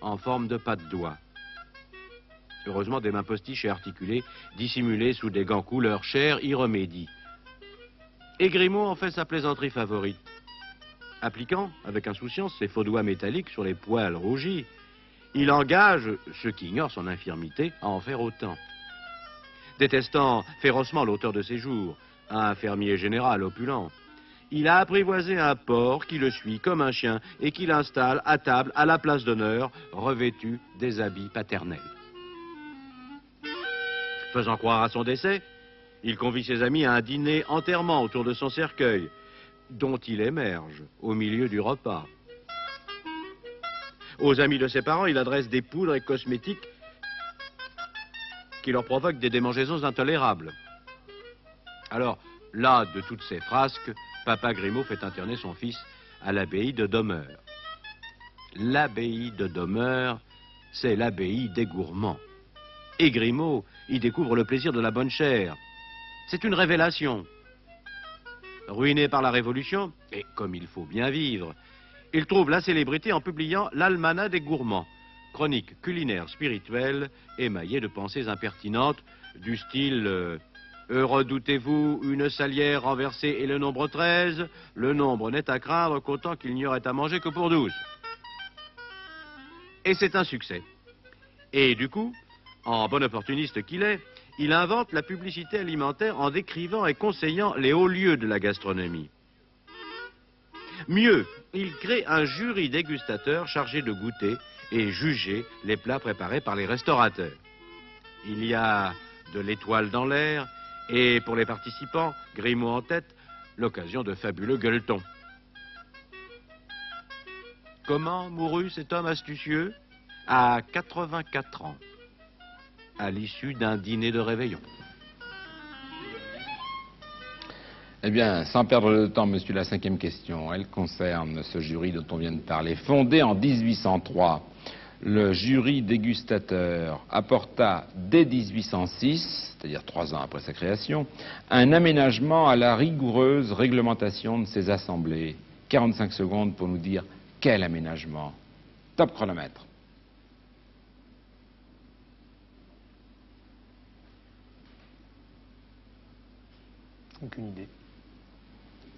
en forme de pas de doigts. Heureusement, des mains postiches et articulées, dissimulées sous des gants couleur chair, y remédient. Et Grimaud en fait sa plaisanterie favorite. Appliquant, avec insouciance, ses faux doigts métalliques sur les poils rougis, il engage ceux qui ignorent son infirmité à en faire autant. Détestant férocement l'auteur de ses jours, un fermier général opulent, il a apprivoisé un porc qui le suit comme un chien et qui l'installe à table à la place d'honneur, revêtu des habits paternels. Faisant croire à son décès, il convie ses amis à un dîner enterrement autour de son cercueil, dont il émerge au milieu du repas. Aux amis de ses parents, il adresse des poudres et cosmétiques qui leur provoquent des démangeaisons intolérables. Alors, là, de toutes ces frasques, Papa Grimaud fait interner son fils à l'abbaye de Domeur. L'abbaye de Domeur, c'est l'abbaye des gourmands. Et Grimaud y découvre le plaisir de la bonne chair. C'est une révélation. Ruiné par la Révolution, et comme il faut bien vivre, il trouve la célébrité en publiant l'Almanach des gourmands, chronique culinaire spirituelle émaillée de pensées impertinentes du style redoutez-vous une salière renversée et le nombre 13? Le nombre n'est à craindre qu'autant qu'il n'y aurait à manger que pour 12. Et c'est un succès. Et du coup, en bon opportuniste qu'il est, il invente la publicité alimentaire en décrivant et conseillant les hauts lieux de la gastronomie. Mieux, il crée un jury dégustateur chargé de goûter et juger les plats préparés par les restaurateurs. Il y a de l'étoile dans l'air et pour les participants, Grimaud en tête, l'occasion de fabuleux gueuletons. Comment mourut cet homme astucieux? À 84 ans, à l'issue d'un dîner de réveillon. Eh bien, sans perdre de temps, monsieur, la cinquième question, elle concerne ce jury dont on vient de parler. Fondé en 1803, le jury dégustateur apporta dès 1806, c'est-à-dire 3 ans après sa création, un aménagement à la rigoureuse réglementation de ses assemblées. 45 secondes pour nous dire quel aménagement. Top chronomètre. Aucune idée.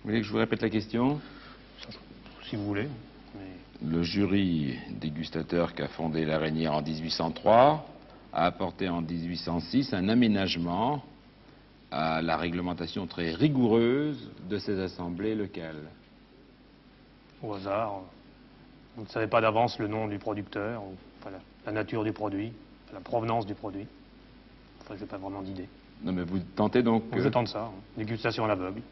Vous voulez que je vous répète la question? Si vous voulez. Mais... Le jury dégustateur qu'a fondé la Reynière en 1803 a apporté en 1806 un aménagement à la réglementation très rigoureuse de ses assemblées, lequel? Au hasard. Vous ne savez pas d'avance le nom du producteur, ou enfin, la nature du produit, la provenance du produit. Enfin, je n'ai pas vraiment d'idée. Non, mais vous tentez donc... Je tente ça. Dégustation à l'aveugle.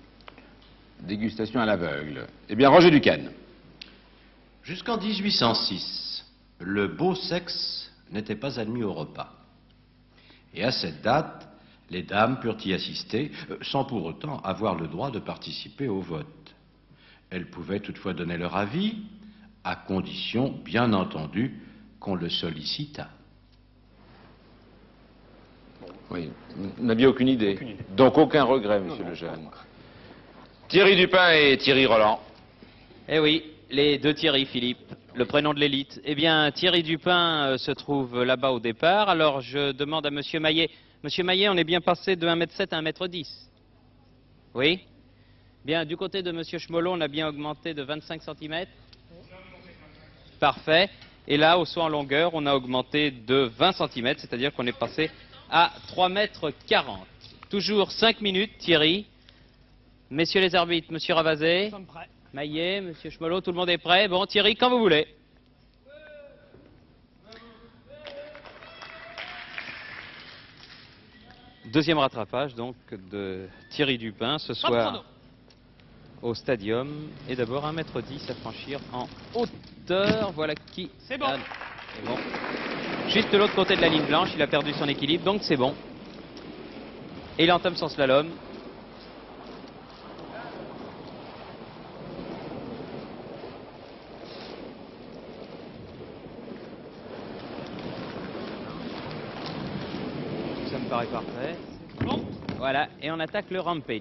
Dégustation à l'aveugle. Eh bien, Roger Ducane. Jusqu'en 1806, le beau sexe n'était pas admis au repas. Et à cette date, les dames purent y assister, sans pour autant avoir le droit de participer au vote. Elles pouvaient toutefois donner leur avis, à condition, bien entendu, qu'on le sollicitât. Oui, vous n'aviez aucune idée. Aucune idée. Donc aucun regret, monsieur Lejeune. Thierry Dupin et Thierry Roland. Eh oui, les deux Thierry, Philippe, le prénom de l'élite. Eh bien, Thierry Dupin se trouve là-bas au départ. Alors, je demande à monsieur Maillet. Monsieur Maillet, on est bien passé de 1,7 m à 1,10 m. Oui? Bien, du côté de monsieur Schmolot, on a bien augmenté de 25 cm. Parfait. Et là, au saut en longueur, on a augmenté de 20 cm, c'est-à-dire qu'on est passé à 3,40 m. Toujours 5 minutes, Thierry. Messieurs les arbitres, monsieur Ravazet, Nous sommes prêts. Maillet, monsieur Schmolot, tout le monde est prêt. Bon, Thierry, quand vous voulez. Deuxième rattrapage, donc, de Thierry Dupin ce Top soir. chrono. au stadium. Et d'abord 1,10 m à franchir en hauteur. Voilà qui... C'est bon. C'est bon. Juste de l'autre côté de la ligne blanche, il a perdu son équilibre, donc c'est bon. Et il entame son slalom. Ça me paraît parfait. Bon. Voilà, et on attaque le Rampage.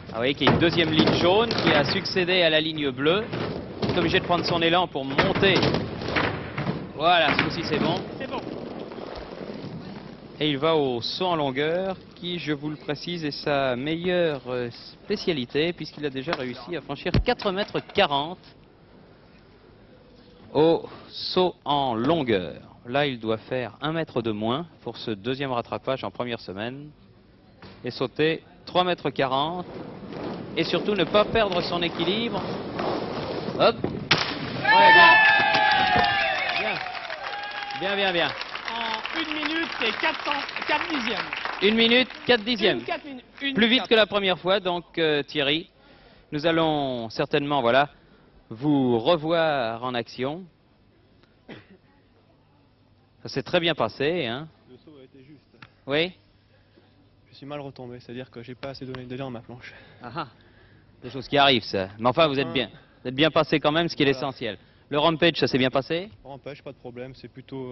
Ah, vous voyez qu'il y a une deuxième ligne jaune qui a succédé à la ligne bleue. Il est obligé de prendre son élan pour monter. Voilà, ce coup-ci c'est bon. C'est bon. Et il va au saut en longueur, qui, je vous le précise, est sa meilleure spécialité, puisqu'il a déjà réussi à franchir 4,40 m au saut en longueur. Là, il doit faire 1 mètre de moins pour ce deuxième rattrapage en première semaine. Et sauter 3,40 m. Et surtout, ne pas perdre son équilibre. Hop. Ouais, bien. Bien, bien, bien. En 1 minute et 4 dixièmes. 1 minute, 4 dixièmes. Plus vite que la première fois, donc Thierry. Nous allons certainement, voilà, vous revoir en action. Ça s'est très bien passé, hein. Le saut a été juste. Oui. Je suis mal retombé, c'est-à-dire que j'ai pas assez donné d'élan à ma planche. Ah, des choses qui arrivent, ça. Mais enfin, vous êtes bien. Vous êtes bien passé quand même, ce qui est l'essentiel. Le Rampage, ça s'est bien passé? Rampage, pas de problème, c'est plutôt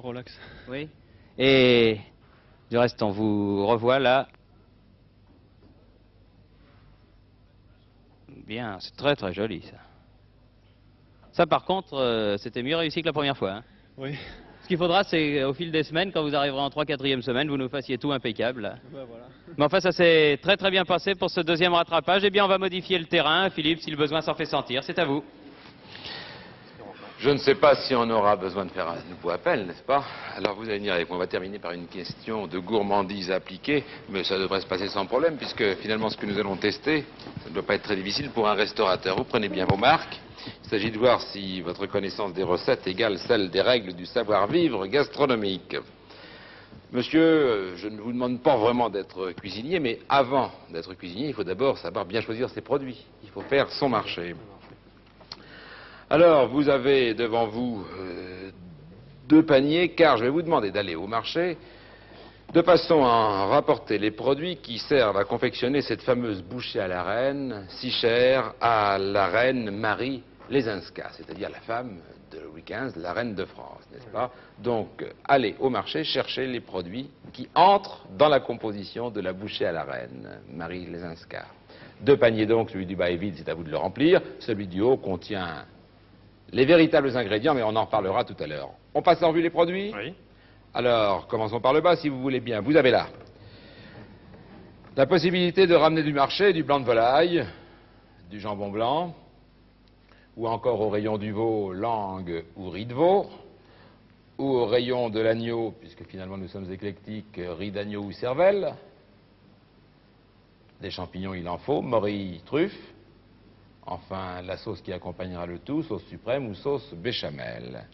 relax. Oui. Et du reste, on vous revoit là. Bien, c'est très très joli ça. Ça par contre, c'était mieux réussi que la première fois. Hein. Oui. Ce qu'il faudra, c'est au fil des semaines, quand vous arriverez en 3/4e semaine, vous nous fassiez tout impeccable. Là. Ben voilà. Mais enfin, ça s'est très très bien passé pour ce deuxième rattrapage. Eh bien, on va modifier le terrain. Philippe, si le besoin s'en fait sentir, c'est à vous. Je ne sais pas si on aura besoin de faire un nouveau appel, n'est-ce pas? Alors vous allez venir avec moi. On va terminer par une question de gourmandise appliquée, mais ça devrait se passer sans problème, puisque finalement ce que nous allons tester, ça ne doit pas être très difficile pour un restaurateur. Vous prenez bien vos marques. Il s'agit de voir si votre connaissance des recettes égale celle des règles du savoir-vivre gastronomique. Monsieur, je ne vous demande pas vraiment d'être cuisinier, mais avant d'être cuisinier, il faut d'abord savoir bien choisir ses produits. Il faut faire son marché. Alors, vous avez devant vous 2 paniers, car je vais vous demander d'aller au marché de façon à rapporter les produits qui servent à confectionner cette fameuse bouchée à la reine, si chère à la reine Marie Lesinska, c'est-à-dire la femme de Louis XV, la reine de France, n'est-ce pas? Donc, allez au marché chercher les produits qui entrent dans la composition de la bouchée à la reine Marie Lesinska. 2 paniers donc, celui du bas est vide, c'est à vous de le remplir. Celui du haut contient les véritables ingrédients, mais on en reparlera tout à l'heure. On passe en revue les produits? Oui. Alors, commençons par le bas, si vous voulez bien. Vous avez là la possibilité de ramener du marché du blanc de volaille, du jambon blanc, ou encore au rayon du veau, langue ou riz de veau, ou au rayon de l'agneau, puisque finalement nous sommes éclectiques, riz d'agneau ou cervelle. Des champignons, il en faut, morilles, truffes. Enfin, la sauce qui accompagnera le tout, sauce suprême ou sauce béchamel.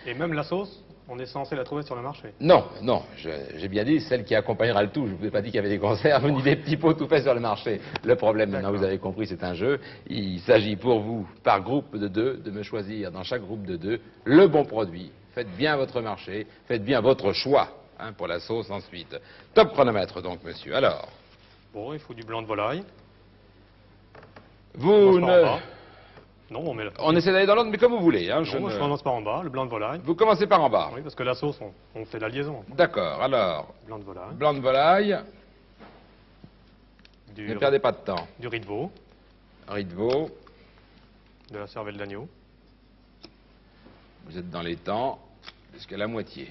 Et même la sauce, on est censé la trouver sur le marché. Non, non, j'ai bien dit celle qui accompagnera le tout. Je ne vous ai pas dit qu'il y avait des conserves ni des petits pots tout faits sur le marché. Le problème, maintenant vous avez compris, c'est un jeu. Il s'agit pour vous, par groupe de 2, de me choisir dans chaque groupe de 2 le bon produit. Faites bien votre marché, faites bien votre choix hein, pour la sauce ensuite. Top chronomètre donc, monsieur. Alors, Bon, il faut du blanc de volaille. vous ne... Non, on met On essaie d'aller dans l'ordre, mais comme vous voulez. Hein, je commence par en bas, le blanc de volaille. Vous commencez par en bas. Oui, parce que la sauce, on fait la liaison. D'accord, alors, Blanc de volaille. blanc de volaille, ne perdez pas de temps. Du riz de veau, Riz de veau, de la cervelle d'agneau, vous êtes dans les temps, jusqu'à la moitié.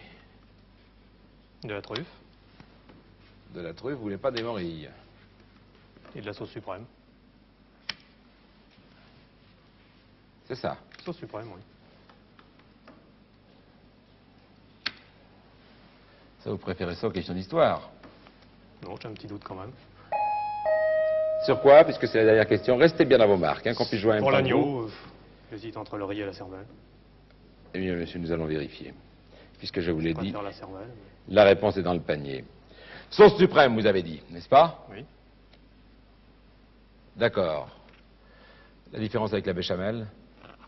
de la truffe De la truffe, vous voulez pas des morilles. et de la sauce suprême. C'est ça. Sauce suprême, oui. Ça, vous préférez ça aux questions d'histoire? Non, j'ai un petit doute quand même. Sur quoi? Puisque c'est la dernière question, restez bien dans vos marques, hein, qu'on puisse jouer un Pour peu. l'agneau, j'hésite entre le riz et la cervelle. Eh bien, monsieur, nous allons vérifier. Puisque je vous l'ai Je dit, préfère la cervelle. la réponse est dans le panier. Sauce suprême, vous avez dit, n'est-ce pas? Oui. D'accord. La différence avec la béchamel?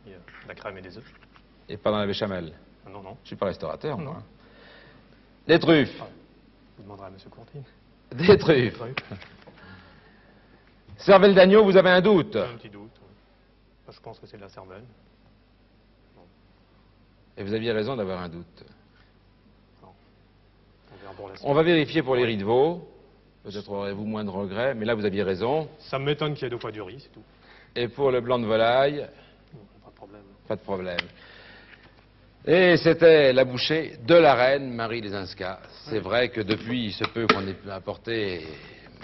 Il y a la crème et des œufs. Et pas dans la béchamel? Non, non. Je suis pas restaurateur, Non. moi. Des truffes. Vous demanderez à M. Courtier. Des truffes. Cervelle d'agneau, vous avez un doute? Un petit doute. Oui. Je pense que c'est de la cervelle. Et vous aviez raison d'avoir un doute. On verra pour la suite. On va vérifier pour les riz de veau. Peut-être aurez-vous moins de regrets, mais là vous aviez raison. Ça m'étonne qu'il y ait 2 fois du riz, c'est tout. Et pour le blanc de volaille, Pas de problème. pas de problème. Et c'était la bouchée de la reine Marie Lesinska. C'est vrai que depuis, il se peut qu'on ait apporté,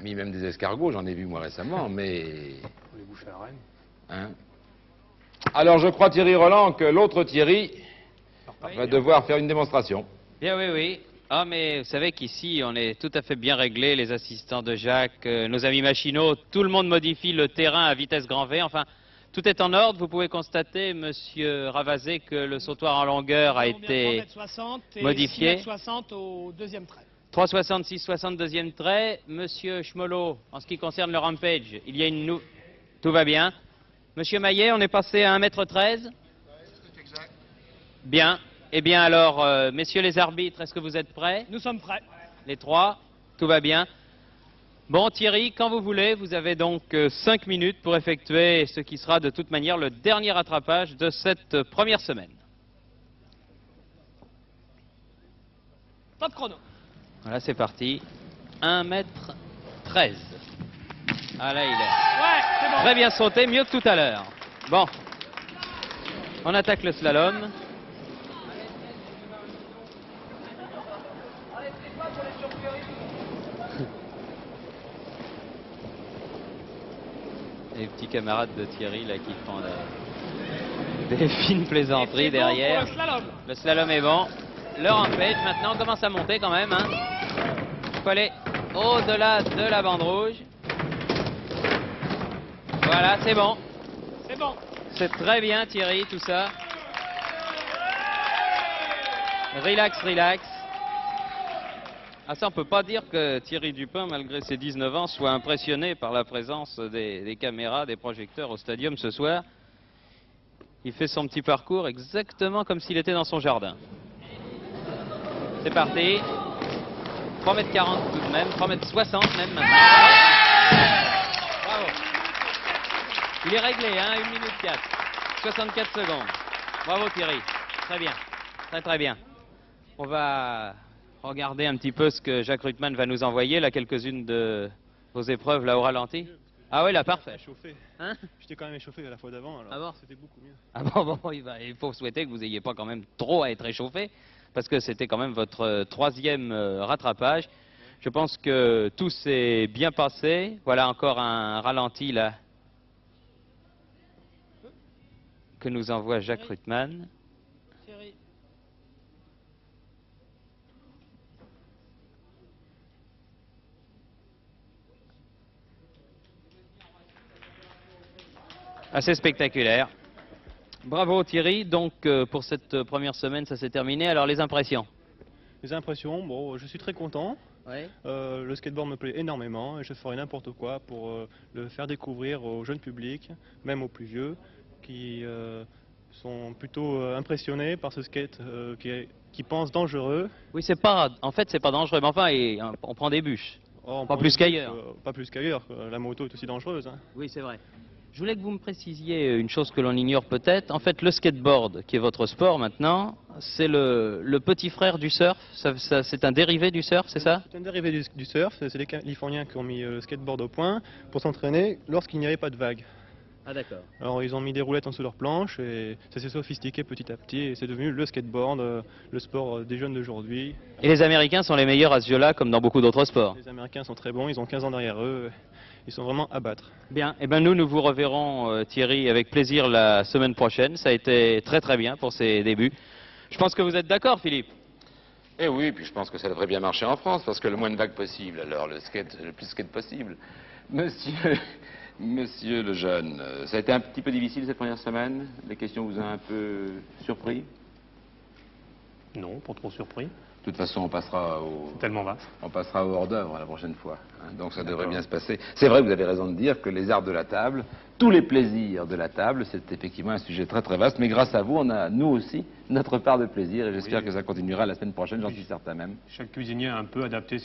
mis même des escargots, j'en ai vu moi récemment, mais... Vous les boucher à la reine. Hein? Alors je crois, Thierry Roland, que l'autre Thierry va devoir faire une démonstration. Bien, oui, oui. Ah, mais vous savez qu'ici, on est tout à fait bien réglés, les assistants de Jacques, nos amis machinaux, tout le monde modifie le terrain à vitesse grand V. Enfin, tout est en ordre. Vous pouvez constater, monsieur Ravazé, que le sautoir en longueur a été 3,60 et modifié. 6,60 au deuxième trait. 3,66, 62e trait. Monsieur Schmolo, en ce qui concerne le rampage, il y a une... Tout va bien. Monsieur Maillet, on est passé à 1,13 m. Bien. Eh bien alors, messieurs les arbitres, est-ce que vous êtes prêts? Nous sommes prêts. Les trois, tout va bien. Bon Thierry, quand vous voulez, vous avez donc 5 minutes pour effectuer ce qui sera de toute manière le dernier rattrapage de cette première semaine. Top chrono. Voilà, c'est parti. 1,13 m. Ah là, il est. Ouais, c'est bon. Très bien sauté, mieux que tout à l'heure. Bon. On attaque le slalom. Les petits camarades de Thierry là qui font des fines plaisanteries Et c'est bon derrière. pour le slalom. Le slalom est bon. Le rampage maintenant commence à monter quand même. Il faut aller au-delà de la bande rouge. Voilà, c'est bon. C'est bon. C'est très bien Thierry, tout ça. Relax, relax. Ah ça, on peut pas dire que Thierry Dupin, malgré ses 19 ans, soit impressionné par la présence des caméras, des projecteurs au stadium ce soir. Il fait son petit parcours exactement comme s'il était dans son jardin. C'est parti. 3,40 m tout de même, 3,60 m même maintenant. Bravo. Il est réglé, hein, 1 minute 4. 64 secondes. Bravo Thierry. Très bien. Très très bien. On va regarder un petit peu ce que Jacques Ruttmann va nous envoyer, là, quelques-unes de vos épreuves là au ralenti. Ah oui, là, parfait. Échauffé. Hein? J'étais quand même échauffé à la fois d'avant, alors Ah bon? c'était beaucoup mieux. Ah bon, il faut souhaiter que vous n'ayez pas quand même trop à être échauffé, parce que c'était quand même votre troisième rattrapage. Je pense que tout s'est bien passé. Voilà encore un ralenti là que nous envoie Jacques Ruttmann. Thierry. Assez spectaculaire. Bravo Thierry. Donc pour cette première semaine, ça s'est terminé. Alors les impressions? Les impressions, bon, je suis très content. Oui. Le skateboard me plaît énormément et je ferai n'importe quoi pour le faire découvrir au jeune public, même aux plus vieux, qui sont plutôt impressionnés par ce skate qui pensent dangereux. Oui, c'est pas. En fait, c'est pas dangereux. Mais enfin, on prend des bûches. Or, on Pas prend plus des qu'ailleurs. bûches, pas plus qu'ailleurs. La moto est aussi dangereuse. Hein. Oui, c'est vrai. Je voulais que vous me précisiez une chose que l'on ignore peut-être. En fait, le skateboard, qui est votre sport maintenant, c'est le petit frère du surf. C'est un dérivé du surf, c'est ça? C'est un dérivé du surf. C'est les Californiens qui ont mis le skateboard au point pour s'entraîner lorsqu'il n'y avait pas de vagues. Ah d'accord. Alors ils ont mis des roulettes en dessous de leur planche et ça s'est sophistiqué petit à petit et c'est devenu le skateboard, le sport des jeunes d'aujourd'hui. Et les Américains sont les meilleurs à ce jeu-là, comme dans beaucoup d'autres sports. Les Américains sont très bons, ils ont 15 ans derrière eux, ils sont vraiment à battre. Bien, et ben nous vous reverrons Thierry avec plaisir la semaine prochaine. Ça a été très très bien pour ces débuts. Je pense que vous êtes d'accord, Philippe? Eh oui, puis je pense que ça devrait bien marcher en France, parce que le moins de vagues possible, alors le plus skate possible. Monsieur le jeune, ça a été un petit peu difficile cette première semaine? Les questions vous ont un peu surpris? Non, pas trop surpris. toute façon, on passera C'est tellement vaste. au hors-d'œuvre la prochaine fois. Hein. Donc ça devrait bien se passer. C'est vrai, vous avez raison de dire que les arts de la table, tous les plaisirs de la table, c'est effectivement un sujet très très vaste. Mais grâce à vous, on a, nous aussi, notre part de plaisir. Et j'espère que ça continuera la semaine prochaine, j'en suis certain même. Chaque cuisinier a un peu adapté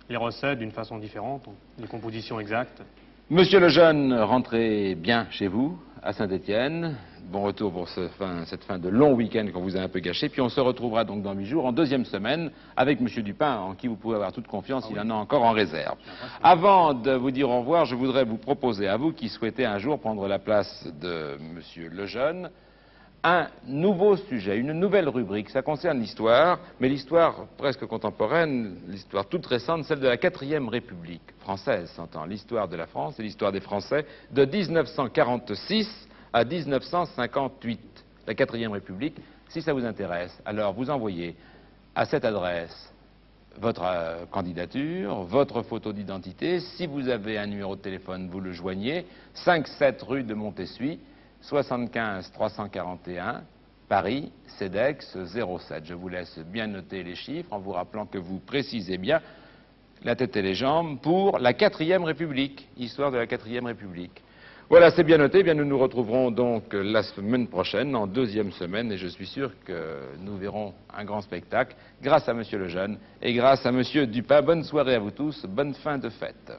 les recettes d'une façon différente, les compositions exactes. Monsieur Lejeune, rentrez bien chez vous, à Saint-Étienne. Bon retour pour cette fin de long week-end qu'on vous a un peu gâché. Puis on se retrouvera donc dans 8 jours, en deuxième semaine, avec Monsieur Dupin, en qui vous pouvez avoir toute confiance, il en a encore en réserve. Avant de vous dire au revoir, je voudrais vous proposer à vous qui souhaitez un jour prendre la place de Monsieur Lejeune, un nouveau sujet, une nouvelle rubrique. Ça concerne l'histoire, mais l'histoire presque contemporaine, l'histoire toute récente, celle de la 4e République française, s'entend, l'histoire de la France et l'histoire des Français de 1946 à 1958. La 4e République, si ça vous intéresse, alors vous envoyez à cette adresse votre candidature, votre photo d'identité. Si vous avez un numéro de téléphone, vous le joignez. 5-7 rue de Montessuie, 75 341, Paris, CEDEX 07. Je vous laisse bien noter les chiffres en vous rappelant que vous précisez bien la tête et les jambes pour la 4e République, histoire de la 4e République. Voilà, c'est bien noté. Eh bien, nous nous retrouverons donc la semaine prochaine, en deuxième semaine, et je suis sûr que nous verrons un grand spectacle grâce à Monsieur Lejeune et grâce à Monsieur Dupin. Bonne soirée à vous tous, bonne fin de fête.